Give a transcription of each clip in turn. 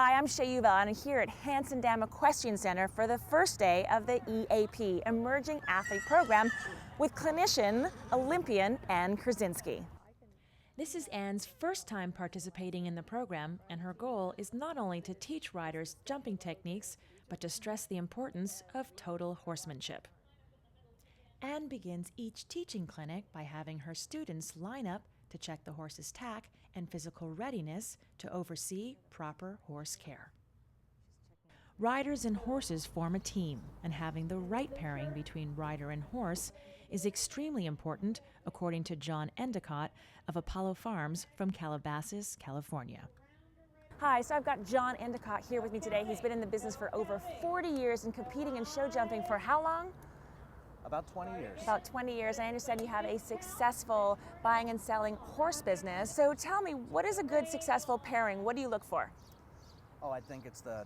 Hi, I'm Shay Yuval, and I'm here at Hanson Dam Equestrian Center for the first day of the EAP, Emerging Athlete Program, with clinician, Olympian, Ann Krasinski. This is Ann's first time participating in the program, and her goal is not only to teach riders jumping techniques, but to stress the importance of total horsemanship. Ann begins each teaching clinic by having her students line up to check the horse's tack and physical readiness to oversee proper horse care. Riders and horses form a team, and having the right pairing between rider and horse is extremely important, according to John Endicott of Apollo Farms from Calabasas, California. Hi, so I've got John Endicott here with me today. He's been in the business for over 40 years and competing in show jumping for how long? About 20 years. About 20 years. I understand you have a successful buying and selling horse business. So tell me, what is a good successful pairing? What do you look for? Oh, I think it's the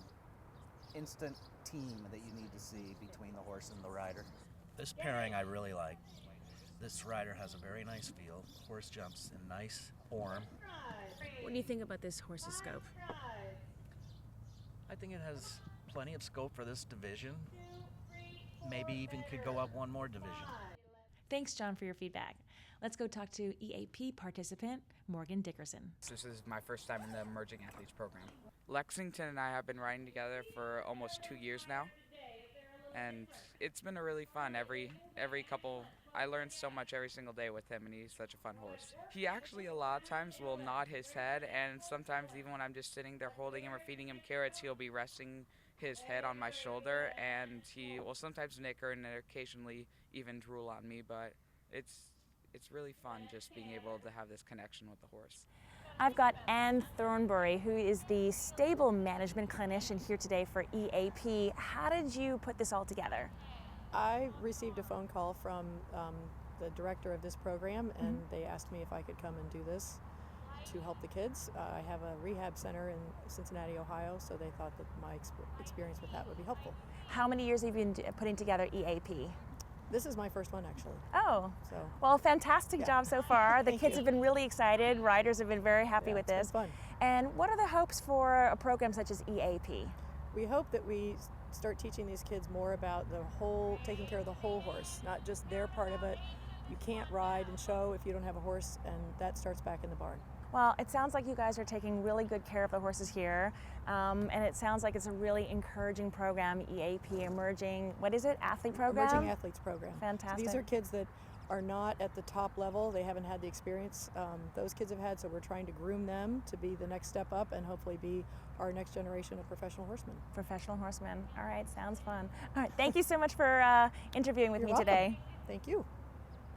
instant team that you need to see between the horse and the rider. This pairing I really like. This rider has a very nice feel. Horse jumps in nice form. What do you think about this horse's scope? I think it has plenty of scope for this division. Maybe even could go up one more division. Thanks, John, for your feedback. Let's go talk to EAP participant Morgan Dickerson. This is my first time in the Emerging Athletes program. Lexington and I have been riding together for almost 2 years now, and it's been a really fun. Every couple, I learn so much every single day with him, and he's such a fun horse. He actually a lot of times will nod his head, and sometimes even when I'm just sitting there holding him or feeding him carrots, he'll be resting his head on my shoulder, and he will sometimes nicker and occasionally even drool on me, but it's really fun just being able to have this connection with the horse. I've got Ann Thornbury, who is the stable management clinician here today for EAP. How did you put this all together? I received a phone call from the director of this program, and they asked me if I could come and do this to help the kids. I have a rehab center in Cincinnati, Ohio, so they thought that my experience with that would be helpful. How many years have you been putting together EAP? This is my first one, actually. Oh, so well, fantastic job so far. The kids have been really excited. Riders have been very happy with this. It's been fun. And what are the hopes for a program such as EAP? We hope that we start teaching these kids more about taking care of the whole horse, not just their part of it. You can't ride and show if you don't have a horse, and that starts back in the barn. Well, it sounds like you guys are taking really good care of the horses here, and it sounds like it's a really encouraging program, EAP, Emerging, what is it, athlete program? Emerging Athletes Program. Fantastic. So these are kids that are not at the top level. They haven't had the experience those kids have had, so we're trying to groom them to be the next step up and hopefully be our next generation of professional horsemen. Professional horsemen. All right, sounds fun. All right, thank you so much for interviewing with me today. Thank you.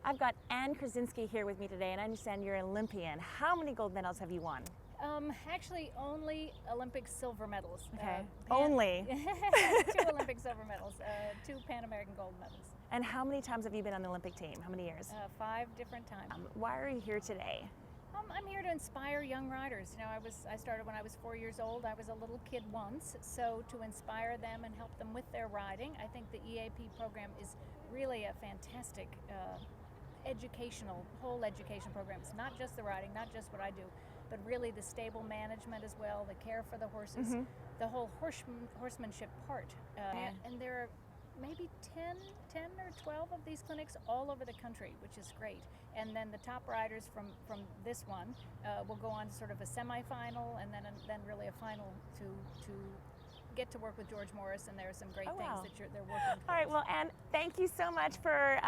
I've got Ann Krasinski here with me today, and I understand you're an Olympian. How many gold medals have you won? Actually, only Olympic silver medals. Okay, only? 2 Olympic silver medals, 2 Pan American gold medals. And how many times have you been on the Olympic team? How many years? 5 different times. Why are you here today? I'm here to inspire young riders. You know, I started when I was 4 years old. I was a little kid once, so to inspire them and help them with their riding, I think the EAP program is really a fantastic whole education program. It's not just the riding, not just what I do, but really the stable management as well, the care for the horses, the whole horsemanship part. And there are maybe 10 or 12 of these clinics all over the country, which is great. And then the top riders from this one will go on to sort of a semifinal and then really a final to get to work with George Morris, and there are some great things that they're working towards. All right, well, Ann, thank you so much for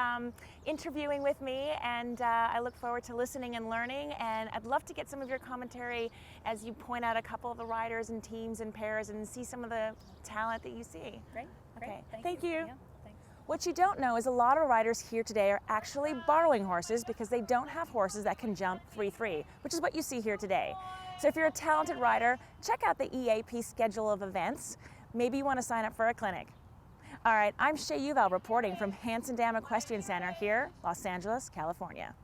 interviewing with me, and I look forward to listening and learning, and I'd love to get some of your commentary as you point out a couple of the riders and teams and pairs and see some of the talent that you see. Great. Okay, thank you. Yeah, thanks. What you don't know is a lot of riders here today are actually borrowing horses because they don't have horses that can jump 3-3, which is what you see here today. So if you're a talented rider, check out the EAP schedule of events. Maybe you want to sign up for a clinic. All right, I'm Shay Yuval reporting from Hanson Dam Equestrian Center here, Los Angeles, California.